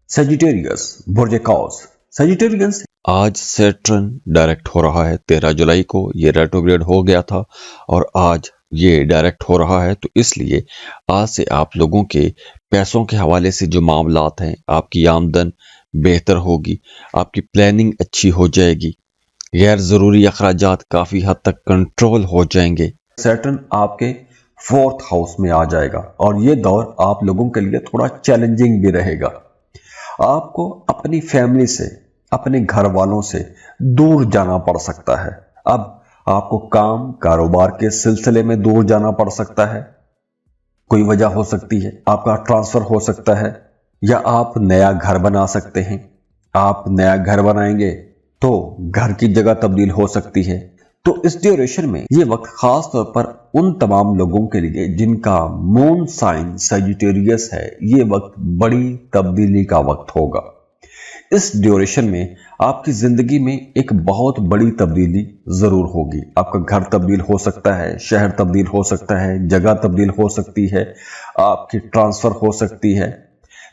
Sagittarius बुर्ज कौस Sagittarians आज Saturn direct हो रहा है 13 जुलाई को। ये रेट्रोग्रेड हो गया था और आज ये डायरेक्ट हो रहा है, तो इसलिए आज से आप लोगों के पैसों के हवाले से जो मामलात हैं, आपकी आमदन बेहतर होगी, आपकी प्लानिंग अच्छी हो जाएगी, गैर ज़रूरी अखराजात काफ़ी हद तक कंट्रोल हो जाएंगे। सैटर्न आपके 4th हाउस में आ जाएगा और ये दौर आप लोगों के लिए थोड़ा चैलेंजिंग भी रहेगा। आपको अपनी फैमिली से, अपने घर वालों से दूर जाना पड़ सकता है। अब आपको काम कारोबार के सिलसिले में दूर जाना पड़ सकता है। कोई वजह हो सकती है, आपका ट्रांसफर हो सकता है, या आप नया घर बना सकते हैं। आप नया घर बनाएंगे तो घर की जगह तब्दील हो सकती है। तो इस ड्यूरेशन में ये वक्त खास तौर पर उन तमाम लोगों के लिए जिनका मून साइन सजिटेरियस है, ये वक्त बड़ी तब्दीली का वक्त होगा। इस ड्यूरेशन में आपकी जिंदगी में एक बहुत बड़ी तब्दीली जरूर होगी। आपका घर तब्दील हो सकता है, शहर तब्दील हो सकता है, जगह तब्दील हो सकती है, आपकी ट्रांसफर हो सकती है।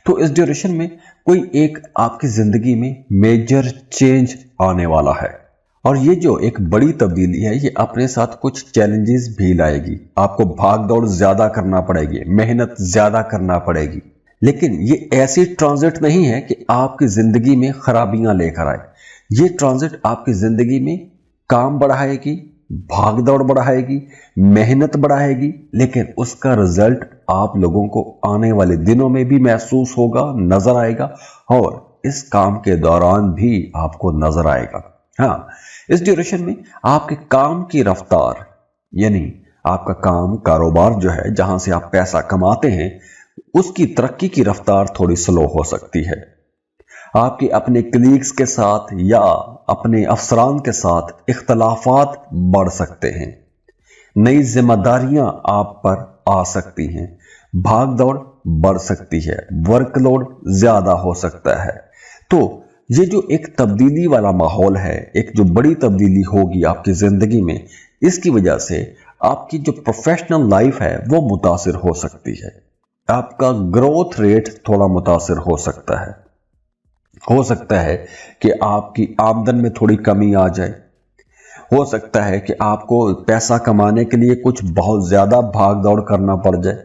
तो इस ड्यूरेशन में कोई एक आपकी जिंदगी में मेजर चेंज आने वाला है और ये जो एक बड़ी तब्दीली है, ये अपने साथ कुछ चैलेंजेस भी लाएगी। आपको भाग दौड़ ज्यादा करना पड़ेगी, मेहनत ज्यादा करना पड़ेगी, लेकिन ये ऐसी ट्रांजिट नहीं है कि आपकी जिंदगी में खराबियां लेकर आए। ये ट्रांजिट आपकी जिंदगी में काम बढ़ाएगी, भाग दौड़ बढ़ाएगी, मेहनत बढ़ाएगी, लेकिन उसका रिजल्ट आप लोगों को आने वाले दिनों में भी महसूस होगा, नजर आएगा और इस काम के दौरान भी आपको नजर आएगा। हाँ, इस ड्यूरेशन में आपके काम की रफ्तार, यानी आपका काम कारोबार जो है, जहां से आप पैसा कमाते हैं, उसकी तरक्की की रफ्तार थोड़ी स्लो हो सकती है। आपके अपने कलीग्स के साथ या अपने अफसरान के साथ इख्तलाफात बढ़ सकते हैं। नई जिम्मेदारियां आप पर आ सकती हैं, भाग दौड़ बढ़ सकती है, वर्कलोड ज्यादा हो सकता है। तो ये जो एक तब्दीली वाला माहौल है, एक जो बड़ी तब्दीली होगी आपकी जिंदगी में, इसकी वजह से आपकी जो प्रोफेशनल लाइफ है वो मुतासिर हो सकती है। आपका ग्रोथ रेट थोड़ा मुतासिर हो सकता है। हो सकता है कि आपकी आमदन में थोड़ी कमी आ जाए। हो सकता है कि आपको पैसा कमाने के लिए कुछ बहुत ज्यादा भाग दौड़ करना पड़ जाए।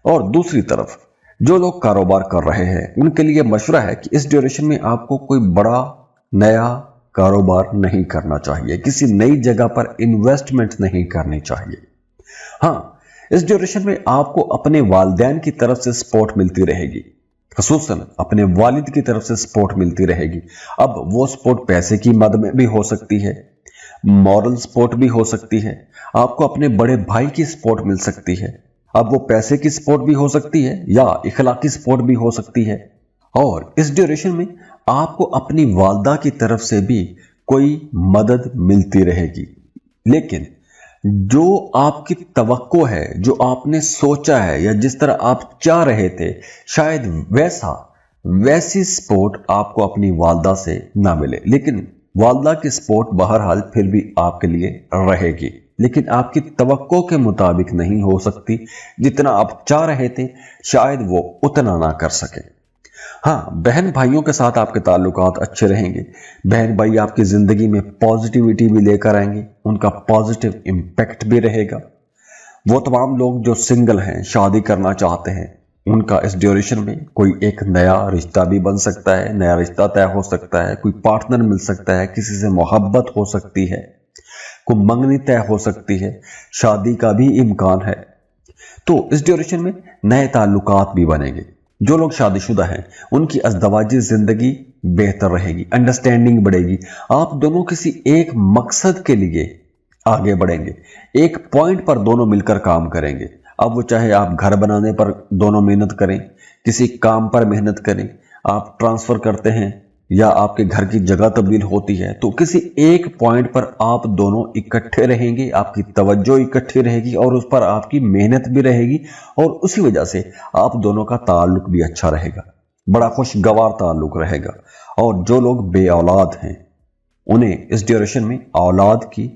और दूसरी तरफ जो लोग कारोबार कर रहे हैं, उनके लिए मशवरा है कि इस ड्यूरेशन में आपको कोई बड़ा नया कारोबार नहीं करना चाहिए, किसी नई जगह पर इन्वेस्टमेंट नहीं करनी चाहिए। हाँ, इस ड्यूरेशन में आपको अपने वालिदैन की तरफ से सपोर्ट मिलती रहेगी, खसूसन अपने वालिद की तरफ से सपोर्ट मिलती रहेगी। अब वो सपोर्ट पैसे की मद में भी हो सकती है, मॉरल सपोर्ट भी हो सकती है, आपको अपने बड़े भाई की सपोर्ट मिल सकती है। अब वो पैसे की सपोर्ट भी हो सकती है या इखलाकी सपोर्ट भी हो सकती है। और इस ड्यूरेशन में आपको अपनी वालदा की तरफ से भी कोई मदद मिलती रहेगी, लेकिन जो आपकी तवक्को है, जो आपने सोचा है या जिस तरह आप चाह रहे थे, शायद वैसी सपोर्ट आपको अपनी वालदा से ना मिले। लेकिन वालदा की सपोर्ट बहरहाल फिर भी आपके लिए रहेगी, लेकिन आपकी तवक्को के मुताबिक नहीं हो सकती। जितना आप चाह रहे थे, शायद वो उतना ना कर सके। हाँ, बहन भाइयों के साथ आपके ताल्लुकात अच्छे रहेंगे। बहन भाई आपकी जिंदगी में पॉजिटिविटी भी लेकर आएंगे, उनका पॉजिटिव इम्पैक्ट भी रहेगा। वो तमाम लोग जो सिंगल हैं, शादी करना चाहते हैं, उनका इस ड्यूरेशन में कोई एक नया रिश्ता भी बन सकता है, नया रिश्ता तय हो सकता है, कोई पार्टनर मिल सकता है, किसी से मोहब्बत हो सकती है, कोई मंगनी तय हो सकती है, शादी का भी इम्कान है। तो इस ड्यूरेशन में नए ताल्लुकात भी बनेंगे। जो लोग शादीशुदा हैं, उनकी अज़दवाजी जिंदगी बेहतर रहेगी, अंडरस्टैंडिंग बढ़ेगी। आप दोनों किसी एक मकसद के लिए आगे बढ़ेंगे, एक पॉइंट पर दोनों मिलकर काम करेंगे। अब वो चाहे आप घर बनाने पर दोनों मेहनत करें, किसी काम पर मेहनत करें, आप ट्रांसफर करते हैं या आपके घर की जगह तब्दील होती है, तो किसी एक पॉइंट पर आप दोनों इकट्ठे रहेंगे, आपकी तवज्जो इकट्ठी रहेगी और उस पर आपकी मेहनत भी रहेगी और उसी वजह से आप दोनों का ताल्लुक भी अच्छा रहेगा, बड़ा खुशगवार ताल्लुक रहेगा। और जो लोग बे औलाद हैं, उन्हें इस ड्यूरेशन में औलाद की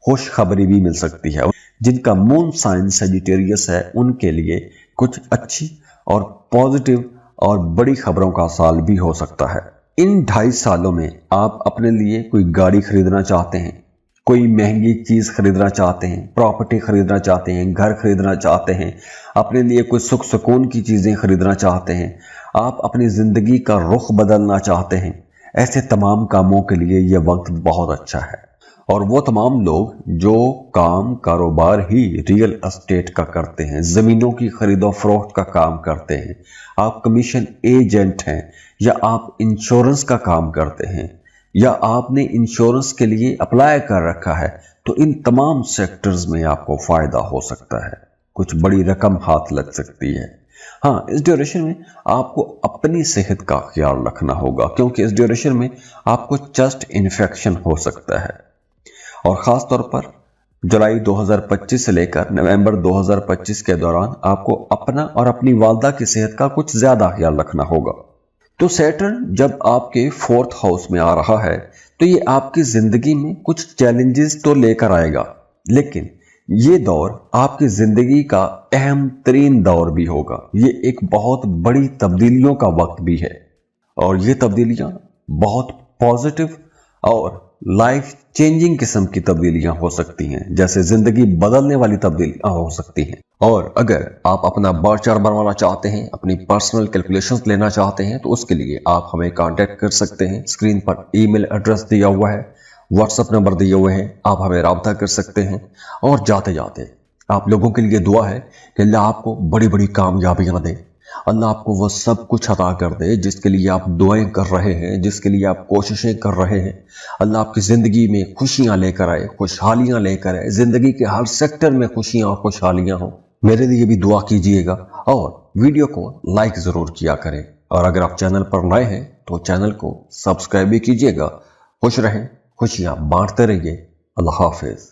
खुशखबरी भी मिल सकती है। जिनका मून साइन सजिटेरियस है, उनके लिए कुछ अच्छी और पॉजिटिव और बड़ी खबरों का साल भी हो सकता है। इन 2.5 सालों में आप अपने लिए कोई गाड़ी खरीदना चाहते हैं, कोई महंगी चीज खरीदना चाहते हैं, प्रॉपर्टी खरीदना चाहते हैं, घर खरीदना चाहते हैं, अपने लिए कोई सुख सुकून की चीजें खरीदना चाहते हैं, आप अपनी जिंदगी का रुख बदलना चाहते हैं, ऐसे तमाम कामों के लिए यह वक्त बहुत अच्छा है। और वो तमाम लोग जो काम कारोबार ही रियल एस्टेट का करते हैं, जमीनों की खरीदो फरोख्त का काम करते हैं, आप कमीशन एजेंट हैं, या आप इंश्योरेंस का काम करते हैं, या आपने इंश्योरेंस के लिए अप्लाई कर रखा है, तो इन तमाम सेक्टर्स में आपको फायदा हो सकता है, कुछ बड़ी रकम हाथ लग सकती है। हाँ, इस ड्यूरेशन में आपको अपनी सेहत का ख्याल रखना होगा, क्योंकि इस ड्यूरेशन में आपको चेस्ट इन्फेक्शन हो सकता है। और ख़ास तौर पर जुलाई 2025 से लेकर नवंबर 2025 के दौरान आपको अपना और अपनी वालदा की सेहत का कुछ ज़्यादा ख्याल रखना होगा। तो सैटर्न जब आपके 4th हाउस में आ रहा है तो ये आपकी ज़िंदगी में कुछ चैलेंजेस तो लेकर आएगा, लेकिन ये दौर आपकी ज़िंदगी का अहम तरीन दौर भी होगा। ये एक बहुत बड़ी तब्दीलियों का वक्त भी है, और ये तब्दीलियां बहुत पॉजिटिव और लाइफ चेंजिंग किस्म की तब्दीलियां हो सकती हैं, जैसे जिंदगी बदलने वाली तब्दीलियां हो सकती हैं। और अगर आप अपना बार चार्ट बनवाना चाहते हैं, अपनी पर्सनल कैलकुलेशंस लेना चाहते हैं, तो उसके लिए आप हमें कांटेक्ट कर सकते हैं। स्क्रीन पर ईमेल एड्रेस दिया हुआ है, व्हाट्सएप नंबर दिए हुए हैं, आप हमें राब्ता कर सकते हैं। और जाते जाते आप लोगों के लिए दुआ है कि अल्लाह आपको बड़ी बड़ी कामयाबियां दे, अल्लाह आपको वो सब कुछ अता कर दे जिसके लिए आप दुआएं कर रहे हैं, जिसके लिए आप कोशिशें कर रहे हैं। अल्लाह आपकी ज़िंदगी में खुशियां लेकर आए, खुशहालियां लेकर आए, ज़िंदगी के हर सेक्टर में खुशियां और खुशहालियां हो। मेरे लिए भी दुआ कीजिएगा और वीडियो को लाइक ज़रूर किया करें। और अगर आप चैनल पर नए हैं तो चैनल को सब्सक्राइब भी कीजिएगा। खुश रहें, खुशियां बांटते रहिए। अल्लाह हाफिज़।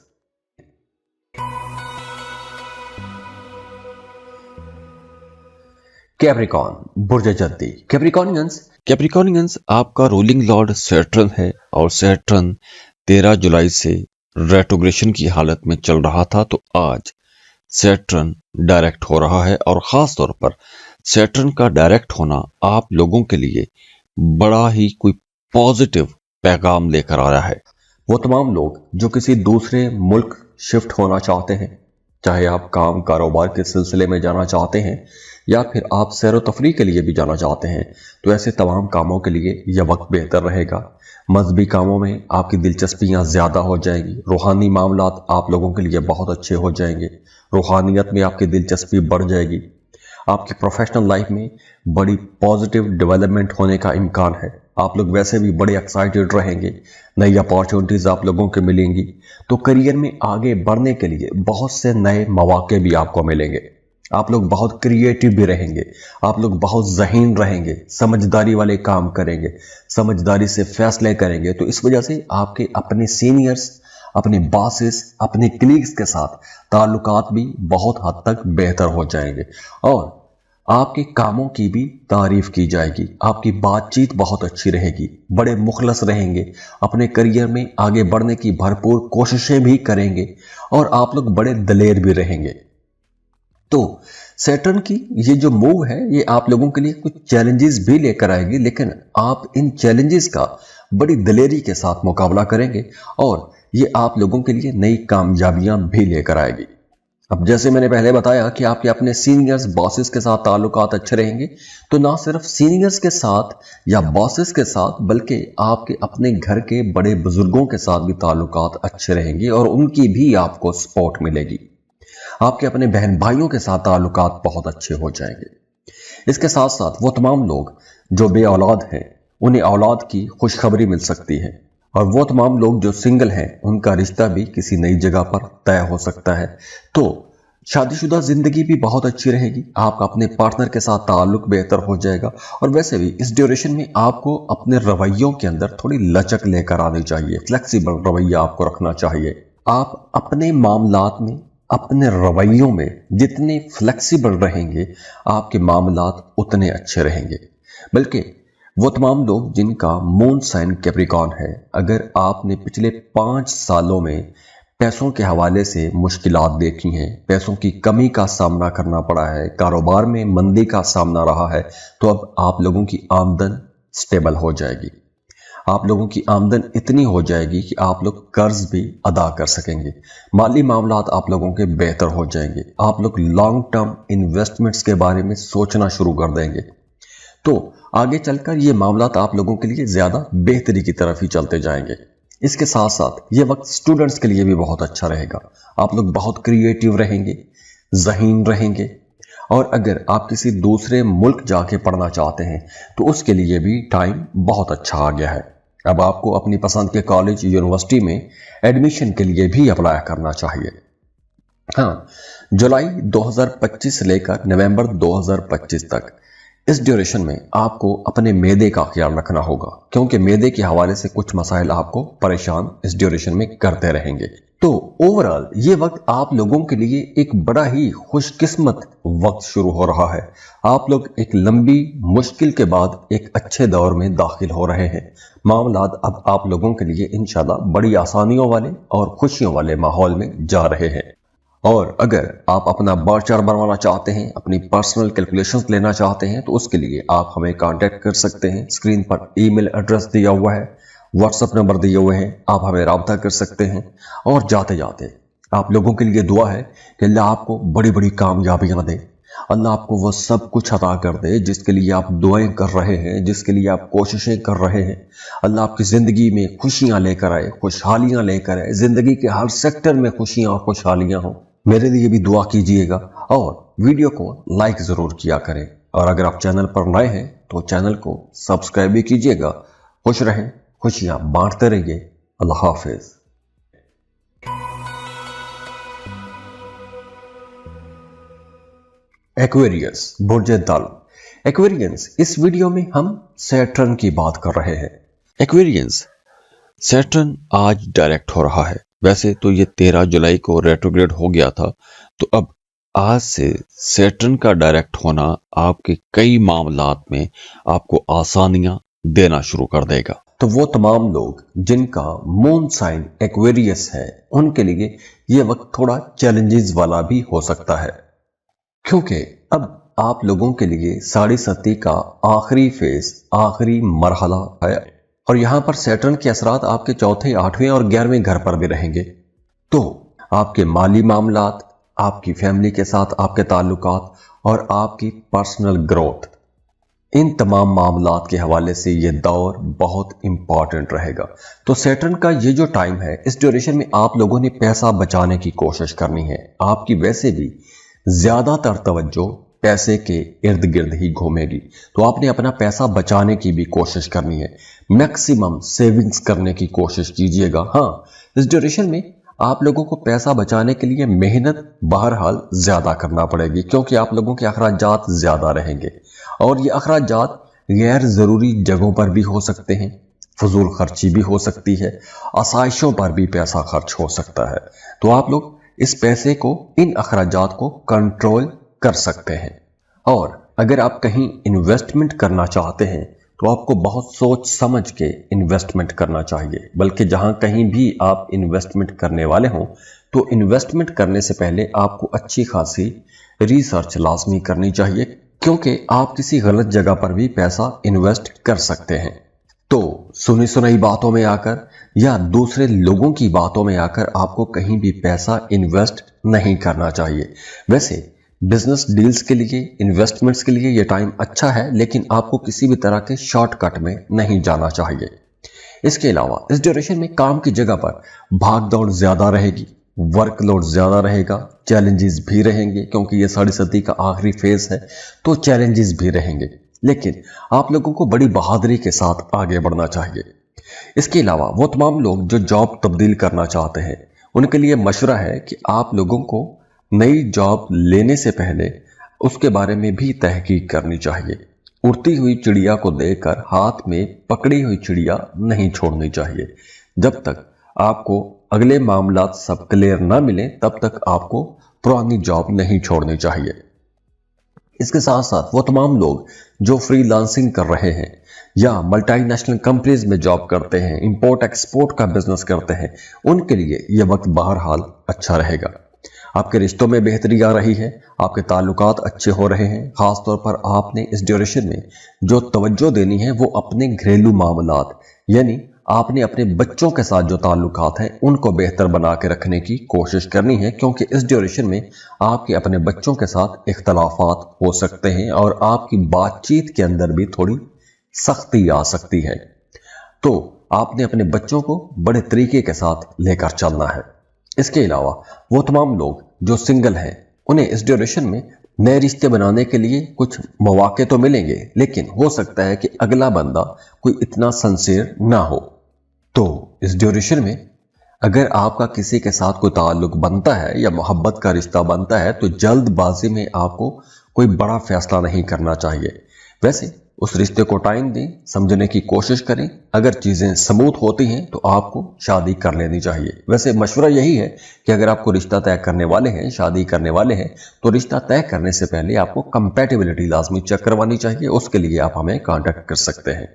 कैप्रिकॉर्न बुर्ज जद्दी। कैप्रिकॉर्नियंस आपका रूलिंग लॉर्ड सैटर्न है, और सैटर्न 13 जुलाई से रेट्रोग्रेशन की हालत में चल रहा था, तो आज सैटर्न डायरेक्ट हो रहा है। और ख़ास तौर पर सैटर्न का डायरेक्ट होना आप लोगों के लिए बड़ा ही कोई पॉजिटिव पैगाम लेकर आ रहा है। वो तमाम लोग जो किसी दूसरे मुल्क शिफ्ट होना चाहते हैं, चाहे आप काम कारोबार के सिलसिले में जाना चाहते हैं या फिर आप सैर व तफरीह के लिए भी जाना चाहते हैं, तो ऐसे तमाम कामों के लिए यह वक्त बेहतर रहेगा। मजहबी कामों में आपकी दिलचस्पियां ज़्यादा हो जाएंगी, रूहानी मामलात आप लोगों के लिए बहुत अच्छे हो जाएंगे, रूहानियत में आपकी दिलचस्पी बढ़ जाएगी। आपकी प्रोफेशनल लाइफ में बड़ी पॉजिटिव डेवलपमेंट होने का इम्कान है। आप लोग वैसे भी बड़े एक्साइटेड रहेंगे, नई अपॉर्चुनिटीज़ आप लोगों को मिलेंगी, तो करियर में आगे बढ़ने के लिए बहुत से नए मौके भी आपको मिलेंगे। आप लोग बहुत क्रिएटिव भी रहेंगे, आप लोग बहुत ज़हीन रहेंगे, समझदारी वाले काम करेंगे, समझदारी से फैसले करेंगे। तो इस वजह से आपके अपने सीनियर्स, अपने बॉसेस, अपने कलीग्स के साथ ताल्लुकात भी बहुत हद तक बेहतर हो जाएंगे, और आपके कामों की भी तारीफ की जाएगी। आपकी बातचीत बहुत अच्छी रहेगी, बड़े मुखलस रहेंगे, अपने करियर में आगे बढ़ने की भरपूर कोशिशें भी करेंगे, और आप लोग बड़े दलेर भी रहेंगे। तो सैटर्न की ये जो मूव है, ये आप लोगों के लिए कुछ चैलेंजेस भी लेकर आएगी, लेकिन आप इन चैलेंजेस का बड़ी दलेरी के साथ मुकाबला करेंगे, और ये आप लोगों के लिए नई कामयाबियां भी लेकर आएगी। अब जैसे मैंने पहले बताया कि आपके अपने सीनियर्स, बॉसेस के साथ ताल्लुकात अच्छे रहेंगे, तो ना सिर्फ सीनियर्स के साथ या बॉसेस के साथ, बल्कि आपके अपने घर के बड़े बुजुर्गों के साथ भी ताल्लुकात अच्छे रहेंगे, और उनकी भी आपको सपोर्ट मिलेगी। आपके अपने बहन भाइयों के साथ ताल्लुकात बहुत अच्छे हो जाएंगे। इसके साथ साथ वो तमाम लोग जो बे औलाद हैं, उन्हें औलाद की खुशखबरी मिल सकती है, और वो तमाम लोग जो सिंगल हैं, उनका रिश्ता भी किसी नई जगह पर तय हो सकता है। तो शादीशुदा जिंदगी भी बहुत अच्छी रहेगी, आपका अपने पार्टनर के साथ ताल्लुक बेहतर हो जाएगा। और वैसे भी इस ड्यूरेशन में आपको अपने रवैयों के अंदर थोड़ी लचक लेकर आनी चाहिए, फ्लेक्सिबल रवैया आपको रखना चाहिए। आप अपने मामलात में, अपने रवैयों में जितने फ्लेक्सिबल रहेंगे, आपके मामलात उतने अच्छे रहेंगे। बल्कि वो तमाम लोग जिनका मून साइन कैप्रिकॉर्न है, अगर आपने पिछले 5 सालों में पैसों के हवाले से मुश्किलात देखी हैं, पैसों की कमी का सामना करना पड़ा है, कारोबार में मंदी का सामना रहा है, तो अब आप लोगों की आमदन स्टेबल हो जाएगी। आप लोगों की आमदन इतनी हो जाएगी कि आप लोग कर्ज भी अदा कर सकेंगे। माली मामलात आप लोगों के बेहतर हो जाएंगे। आप लोग लॉन्ग टर्म इन्वेस्टमेंट्स के बारे में सोचना शुरू कर देंगे। तो आगे चलकर ये मामलात आप लोगों के लिए ज्यादा बेहतरी की तरफ ही चलते जाएंगे। इसके साथ साथ ये वक्त स्टूडेंट्स के लिए भी बहुत अच्छा रहेगा। आप लोग बहुत क्रिएटिव रहेंगे, ज़हीन रहेंगे, और अगर आप किसी दूसरे मुल्क जाके पढ़ना चाहते हैं तो उसके लिए भी टाइम बहुत अच्छा आ गया है। अब आपको अपनी पसंद के कॉलेज यूनिवर्सिटी में एडमिशन के लिए भी अप्लाई करना चाहिए। हाँ, जुलाई 2025 से लेकर नवंबर 2025 तक इस ड्यूरेशन में आपको अपने मैदे का ख्याल रखना होगा, क्योंकि मैदे के हवाले से कुछ मसाइल आपको परेशान इस ड्यूरेशन में करते रहेंगे। तो ओवरऑल ये वक्त आप लोगों के लिए एक बड़ा ही खुशकिस्मत वक्त शुरू हो रहा है। आप लोग एक लंबी मुश्किल के बाद एक अच्छे दौर में दाखिल हो रहे हैं। मामलात अब आप लोगों के लिए इंशाल्लाह बड़ी आसानियों वाले और खुशियों वाले माहौल में जा रहे हैं। और अगर आप अपना बार चार्ट बनवाना चाहते हैं, अपनी पर्सनल कैलकुलेशंस लेना चाहते हैं, तो उसके लिए आप हमें कांटेक्ट कर सकते हैं। स्क्रीन पर ईमेल एड्रेस दिया हुआ है, व्हाट्सएप नंबर दिए हुए हैं, आप हमें राब्ता कर सकते हैं। और जाते जाते आप लोगों के लिए दुआ है कि अल्लाह आपको बड़ी बड़ी कामयाबियां दे, अल्लाह आपको वो सब कुछ अता कर दे जिसके लिए आप दुआएं कर रहे हैं, जिसके लिए आप कोशिशें कर रहे हैं। अल्लाह आपकी ज़िंदगी में खुशियां लेकर आए, खुशहालियां लेकर आए, ज़िंदगी के हर सेक्टर में खुशियां और खुशहालियां हों। मेरे लिए भी दुआ कीजिएगा और वीडियो को लाइक ज़रूर किया करें। और अगर आप चैनल पर नए हैं तो चैनल को सब्सक्राइब भी कीजिएगा। खुश रहें, खुशियां बांटते रहिए। अल्लाह हाफिज। एक्वेरियस, बुर्ज दल। एक्वेरियंस, इस वीडियो में हम सैटर्न की बात कर रहे हैं। एक्वेरियंस, सैटर्न आज डायरेक्ट हो रहा है। वैसे तो ये 13 जुलाई को रेट्रोग्रेड हो गया था, तो अब आज से सैटर्न का डायरेक्ट होना आपके कई मामलात में आपको आसानियां देना शुरू कर देगा। तो वो तमाम लोग जिनका मून साइन एक्वेरियस है, उनके लिए ये वक्त थोड़ा चैलेंजेस वाला भी हो सकता है, क्योंकि अब आप लोगों के लिए साढ़े सती का आखिरी फेज, आखिरी मरहला है। और यहां पर सैटर्न के असरात आपके चौथे, 8वें और 11वें घर पर भी रहेंगे। तो आपके माली मामलात, आपकी फैमिली के साथ आपके ताल्लुकात और आपकी पर्सनल ग्रोथ, इन तमाम मामलात के हवाले से ये दौर बहुत इंपॉर्टेंट रहेगा। तो सैटर्न का ये जो टाइम है, इस ड्यूरेशन में आप लोगों ने पैसा बचाने की कोशिश करनी है। आपकी वैसे भी ज्यादातर तवज्जो पैसे के इर्द गिर्द ही घूमेगी, तो आपने अपना पैसा बचाने की भी कोशिश करनी है। मैक्सिमम सेविंग्स करने की कोशिश कीजिएगा। हाँ, इस ड्यूरेशन में आप लोगों को पैसा बचाने के लिए मेहनत बहरहाल ज्यादा करना पड़ेगी, क्योंकि आप लोगों के अखराजात ज्यादा रहेंगे और ये अखराजात गैर जरूरी जगहों पर भी हो सकते हैं, फजूल खर्ची भी हो सकती है, आसाइशों पर भी पैसा खर्च हो सकता है। तो आप लोग इस पैसे को, इन अखराजात को कंट्रोल कर सकते हैं। और अगर आप कहीं इन्वेस्टमेंट करना चाहते हैं तो आपको बहुत सोच समझ के इन्वेस्टमेंट करना चाहिए। बल्कि जहां कहीं भी आप इन्वेस्टमेंट करने वाले हों तो इन्वेस्टमेंट करने से पहले आपको अच्छी खासी रिसर्च लाजमी करनी चाहिए, क्योंकि आप किसी गलत जगह पर भी पैसा इन्वेस्ट कर सकते हैं। तो सुनी सुनाई बातों में आकर या दूसरे लोगों की बातों में आकर आपको कहीं भी पैसा इन्वेस्ट नहीं करना चाहिए। वैसे बिजनेस डील्स के लिए, इन्वेस्टमेंट्स के लिए ये टाइम अच्छा है, लेकिन आपको किसी भी तरह के शॉर्टकट में नहीं जाना चाहिए। इसके अलावा इस ड्यूरेशन में काम की जगह पर भाग दौड़ ज्यादा रहेगी, वर्कलोड ज्यादा रहेगा, चैलेंजेस भी रहेंगे, क्योंकि ये साढ़े सदी का आखिरी फेज है, तो चैलेंजेस भी रहेंगे। लेकिन आप लोगों को बड़ी बहादुरी के साथ आगे बढ़ना चाहिए। इसके अलावा वो तमाम लोग जो जॉब तब्दील करना चाहते हैं, उनके लिए मशवरा है कि आप लोगों को नई जॉब लेने से पहले उसके बारे में भी तहकीक करनी चाहिए। उड़ती हुई चिड़िया को देखकर हाथ में पकड़ी हुई चिड़िया नहीं छोड़नी चाहिए। जब तक आपको अगले मामलात सब क्लियर ना मिले, तब तक आपको पुरानी जॉब नहीं छोड़नी चाहिए। इसके साथ साथ वो तमाम लोग जो फ्रीलांसिंग कर रहे हैं या मल्टीनेशनल कंपनीज में जॉब करते हैं, इंपोर्ट एक्सपोर्ट का बिजनेस करते हैं, उनके लिए यह वक्त बहरहाल अच्छा रहेगा। आपके रिश्तों में बेहतरी आ रही है, आपके ताल्लुकात अच्छे हो रहे हैं। खास तौर पर आपने इस ड्यूरेशन में जो तवज्जो देनी है वो अपने घरेलू मामलात, यानी आपने अपने बच्चों के साथ जो ताल्लुकात हैं उनको बेहतर बना के रखने की कोशिश करनी है, क्योंकि इस ड्यूरेशन में आपके अपने बच्चों के साथ इख्तलाफात हो सकते हैं और आपकी बातचीत के अंदर भी थोड़ी सख्ती आ सकती है। तो आपने अपने बच्चों को बड़े तरीके के साथ लेकर चलना है। इसके अलावा वो तमाम लोग जो सिंगल हैं, उन्हें इस ड्यूरेशन में नए रिश्ते बनाने के लिए कुछ मौके तो मिलेंगे, लेकिन हो सकता है कि अगला बंदा कोई इतना सिंसियर ना हो। तो इस ड्यूरेशन में अगर आपका किसी के साथ कोई ताल्लुक बनता है या मोहब्बत का रिश्ता बनता है तो जल्दबाजी में आपको कोई बड़ा फैसला नहीं करना चाहिए। वैसे उस रिश्ते को टाइम दें, समझने की कोशिश करें। अगर चीज़ें स्मूथ होती हैं तो आपको शादी कर लेनी चाहिए। वैसे मशवरा यही है कि अगर आपको रिश्ता तय करने वाले हैं, शादी करने वाले हैं, तो रिश्ता तय करने से पहले आपको कंपैटिबिलिटी लाजमी चेक करवानी चाहिए। उसके लिए आप हमें कांटेक्ट कर सकते हैं।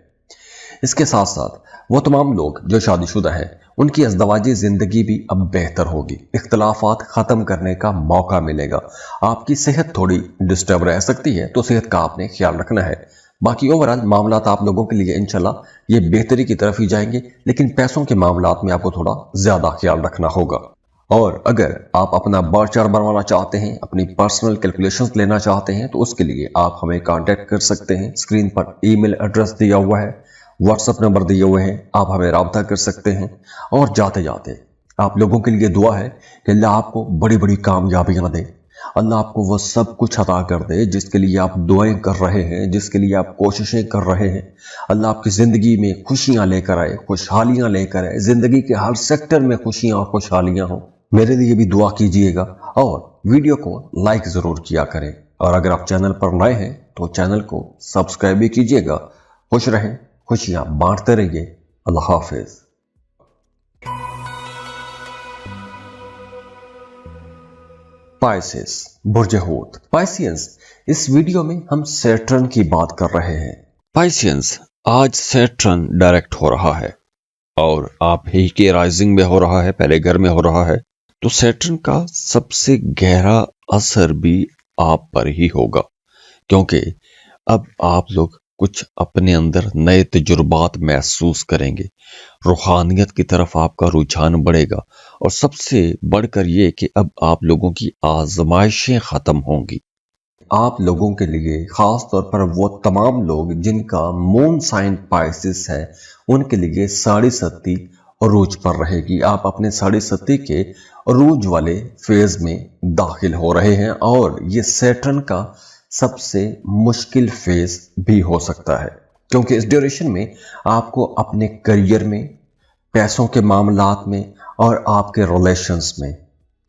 इसके साथ साथ वो तमाम लोग जो शादीशुदा हैं, उनकी अज़दवाजी ज़िंदगी भी अब बेहतर होगी। इख्तलाफात ख़त्म करने का मौका मिलेगा। आपकी सेहत थोड़ी डिस्टर्ब रह सकती है, तो सेहत का आपने ख्याल रखना है। बाकी ओवरऑल मामलात आप लोगों के लिए इंशाल्लाह ये बेहतरी की तरफ ही जाएंगे, लेकिन पैसों के मामलात में आपको थोड़ा ज़्यादा ख्याल रखना होगा। और अगर आप अपना बार चार्ट बनवाना चाहते हैं, अपनी पर्सनल कैलकुलेशंस लेना चाहते हैं, तो उसके लिए आप हमें कांटेक्ट कर सकते हैं। स्क्रीन पर ईमेल एड्रेस दिया हुआ है, व्हाट्सएप नंबर दिए हुए हैं, आप हमें राब्ता कर सकते हैं। और जाते जाते आप लोगों के लिए दुआ है कि अल्लाह आपको बड़ी बड़ी कामयाबियां दे, अल्लाह आपको वो सब कुछ अता कर दे जिसके लिए आप दुआएं कर रहे हैं, जिसके लिए आप कोशिशें कर रहे हैं। अल्लाह आपकी ज़िंदगी में खुशियां लेकर आए, खुशहालियां लेकर आए, ज़िंदगी के हर सेक्टर में खुशियां और खुशहालियां हो। मेरे लिए भी दुआ कीजिएगा और वीडियो को लाइक ज़रूर किया करें। और अगर आप चैनल पर नए हैं तो चैनल को सब्सक्राइब भी कीजिएगा। खुश रहें, खुशियां बांटते रहिए। अल्लाह हाफिज। पाइसेस, बुर्ज हूत। पाइसियंस, इस वीडियो में हम सैटर्न की बात कर रहे हैं। पाइसियंस, आज सैटर्न डायरेक्ट हो रहा है और आप ही के राइजिंग में हो रहा है, पहले घर में हो रहा है, तो सैटर्न का सबसे गहरा असर भी आप पर ही होगा, क्योंकि अब आप लोग कुछ अपने अंदर नए तजुर्बात महसूस करेंगे। रूहानियत की तरफ आपका रुझान बढ़ेगा और सबसे बढ़कर ये कि अब आप लोगों की आजमाइशें ख़त्म होंगी। आप लोगों के लिए ख़ास तौर पर वो तमाम लोग जिनका मून साइन पाइसिस है, उनके लिए साढ़े सत्ती अरूज पर रहेगी। आप अपने साढ़े सत्ती के अरूज वाले फेज़ में दाखिल हो रहे हैं और ये सैटर्न का सबसे मुश्किल फेज भी हो सकता है, क्योंकि इस ड्यूरेशन में आपको अपने करियर में, पैसों के मामलात में और आपके रिलेशंस में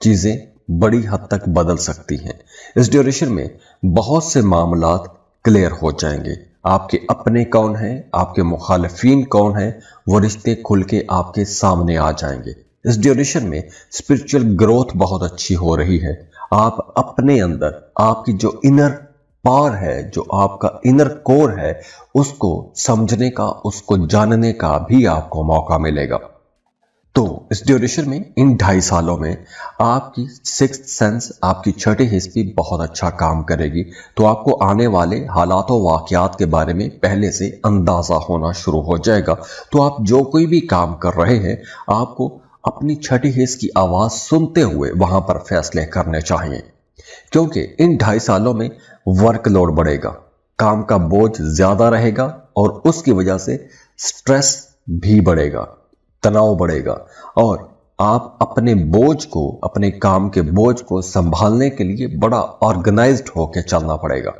चीज़ें बड़ी हद तक बदल सकती हैं। इस ड्यूरेशन में बहुत से मामलात क्लियर हो जाएंगे। आपके अपने कौन हैं, आपके मुखालिफिन कौन हैं, वो रिश्ते खुल के आपके सामने आ जाएंगे। इस ड्यूरेशन में स्पिरिचुअल ग्रोथ बहुत अच्छी हो रही है। आप अपने अंदर आपकी जो इनर पावर है, जो आपका इनर कोर है, उसको समझने का, उसको जानने का भी आपको मौका मिलेगा। तो इस ड्यूरेशन में, इन 2.5 सालों में आपकी सिक्स्थ सेंस, आपकी छठी हिस्स भी बहुत अच्छा काम करेगी। तो आपको आने वाले हालातों वाक़यात के बारे में पहले से अंदाज़ा होना शुरू हो जाएगा। तो आप जो कोई भी काम कर रहे हैं, आपको अपनी छठी हिस्स की आवाज़ सुनते हुए वहाँ पर फैसले करने चाहिए, क्योंकि इन 2.5 सालों में वर्कलोड बढ़ेगा, काम का बोझ ज़्यादा रहेगा और उसकी वजह से स्ट्रेस भी बढ़ेगा, तनाव बढ़ेगा और आप अपने बोझ को, अपने काम के बोझ को संभालने के लिए बड़ा ऑर्गेनाइज्ड होकर चलना पड़ेगा।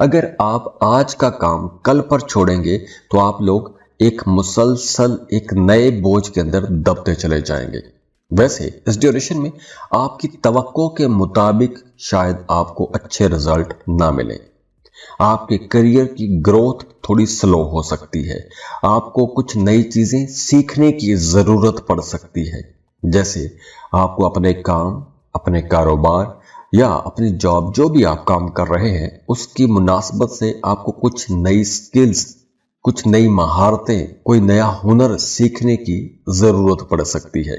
अगर आप आज का काम कल पर छोड़ेंगे तो आप लोग एक मुसलसल एक नए बोझ के अंदर दबते चले जाएंगे। वैसे इस ड्यूरेशन में आपकी तवक्को के मुताबिक शायद आपको अच्छे रिजल्ट ना मिले। आपके करियर की ग्रोथ थोड़ी स्लो हो सकती है। आपको कुछ नई चीजें सीखने की जरूरत पड़ सकती है, जैसे आपको अपने काम, अपने कारोबार या अपनी जॉब जो भी आप काम कर रहे हैं उसकी मुनासबत से आपको कुछ नई स्किल्स, कुछ नई महारतें, कोई नया हुनर सीखने की ज़रूरत पड़ सकती है।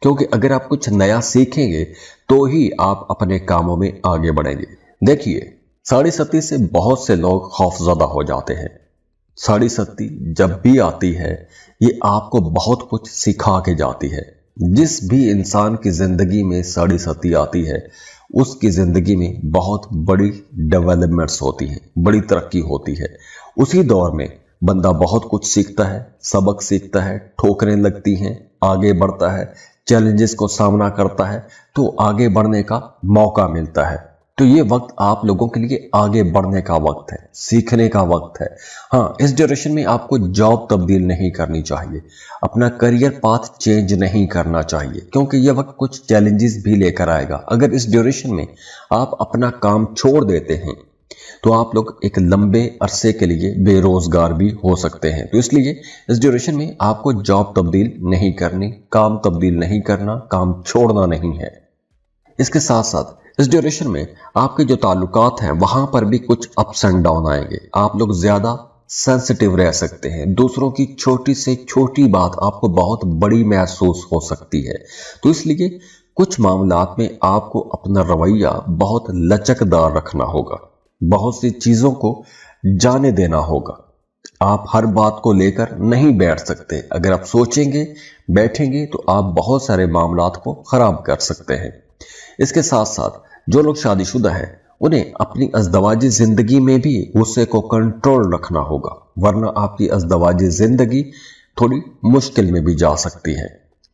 क्योंकि अगर आप कुछ नया सीखेंगे तो ही आप अपने कामों में आगे बढ़ेंगे। देखिए, साढ़े सती से बहुत से लोग खौफजदा हो जाते हैं। साढ़े सती जब भी आती है ये आपको बहुत कुछ सिखा के जाती है। जिस भी इंसान की ज़िंदगी में साढ़े सती आती है उसकी ज़िंदगी में बहुत बड़ी डेवलपमेंट्स होती हैं, बड़ी तरक्की होती है। उसी दौर में बंदा बहुत कुछ सीखता है, सबक सीखता है, ठोकरें लगती हैं, आगे बढ़ता है, चैलेंजेस को सामना करता है तो आगे बढ़ने का मौका मिलता है। तो ये वक्त आप लोगों के लिए आगे बढ़ने का वक्त है, सीखने का वक्त है। हाँ, इस ड्यूरेशन में आपको जॉब तब्दील नहीं करनी चाहिए, अपना करियर पाथ चेंज नहीं करना चाहिए, क्योंकि ये वक्त कुछ चैलेंजेस भी लेकर आएगा। अगर इस ड्यूरेशन में आप अपना काम छोड़ देते हैं तो आप लोग एक लंबे अरसे के लिए बेरोजगार भी हो सकते हैं। तो इसलिए इस ड्यूरेशन में आपको जॉब तब्दील नहीं करनी, काम तब्दील नहीं करना, काम छोड़ना नहीं है। इसके साथ साथ इस ड्यूरेशन में आपके जो ताल्लुकात हैं वहां पर भी कुछ अप्स एंड डाउन आएंगे। आप लोग ज्यादा सेंसिटिव रह सकते हैं, दूसरों की छोटी से छोटी बात आपको बहुत बड़ी महसूस हो सकती है। तो इसलिए कुछ मामलात में आपको अपना रवैया बहुत लचकदार रखना होगा, बहुत सी चीजों को जाने देना होगा। आप हर बात को लेकर नहीं बैठ सकते। अगर आप सोचेंगे, बैठेंगे तो आप बहुत सारे मामलात को खराब कर सकते हैं। इसके साथ साथ जो लोग शादीशुदा हैं उन्हें अपनी अज़दवाजी जिंदगी में भी गुस्से को कंट्रोल रखना होगा, वरना आपकी अज़दवाजी जिंदगी थोड़ी मुश्किल में भी जा सकती है।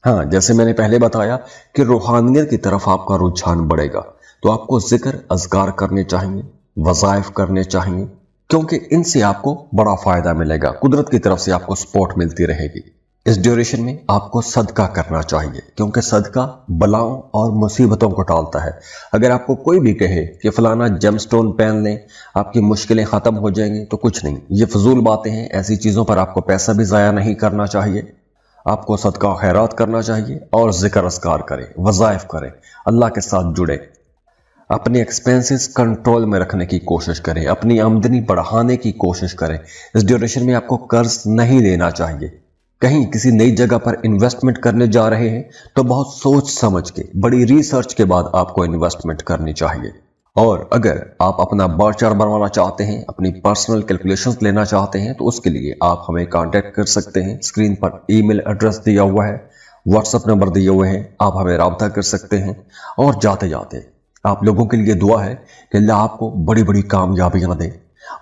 हाँ, जैसे मैंने पहले बताया कि रूहानियत की तरफ आपका रुझान बढ़ेगा तो आपको जिक्र अज़कार करने चाहिए, वज़ाइफ करने चाहिए, क्योंकि इनसे आपको बड़ा फायदा मिलेगा। कुदरत की तरफ से आपको सपोर्ट मिलती रहेगी। इस ड्यूरेशन में आपको सदका करना चाहिए, क्योंकि सदका बलाओं और मुसीबतों को टालता है। अगर आपको कोई भी कहे कि फलाना जेमस्टोन पहन लें आपकी मुश्किलें ख़त्म हो जाएंगी, तो कुछ नहीं, ये फजूल बातें हैं। ऐसी चीज़ों पर आपको पैसा भी ज़ाया नहीं करना चाहिए। आपको सदका खैरात करना चाहिए और जिक्र अस्कार करें, वज़ाइफ करें, अल्लाह के साथ जुड़े, अपने एक्सपेंसेस कंट्रोल में रखने की कोशिश करें, अपनी आमदनी बढ़ाने की कोशिश करें। इस ड्यूरेशन में आपको कर्ज नहीं लेना चाहिए। कहीं किसी नई जगह पर इन्वेस्टमेंट करने जा रहे हैं तो बहुत सोच समझ के, बड़ी रिसर्च के बाद आपको इन्वेस्टमेंट करनी चाहिए। और अगर आप अपना बर चार्ट बनवाना चाहते हैं, अपनी पर्सनल कैलकुलेशंस लेना चाहते हैं, तो उसके लिए आप हमें कांटेक्ट कर सकते हैं। स्क्रीन पर ईमेल एड्रेस दिया हुआ है, व्हाट्सएप नंबर दिए हुए हैं, आप हमें राब्ता कर सकते हैं। और जाते जाते आप लोगों के लिए दुआ है कि अल्लाह आपको बड़ी बड़ी कामयाबियां दे,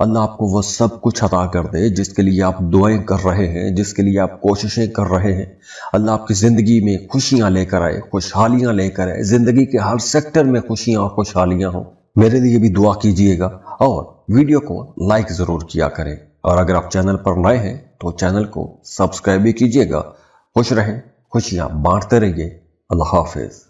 अल्लाह आपको वो सब कुछ अता कर दे जिसके लिए आप दुआएं कर रहे हैं, जिसके लिए आप कोशिशें कर रहे हैं। अल्लाह आपकी ज़िंदगी में खुशियां लेकर आए, खुशहालियां लेकर आए, ज़िंदगी के हर सेक्टर में खुशियां और खुशहालियां हो। मेरे लिए भी दुआ कीजिएगा और वीडियो को लाइक ज़रूर किया करें। और अगर आप चैनल पर नए हैं तो चैनल को सब्सक्राइब भी कीजिएगा। खुश रहें, खुशियां बांटते रहिए। अल्लाह हाफिज़।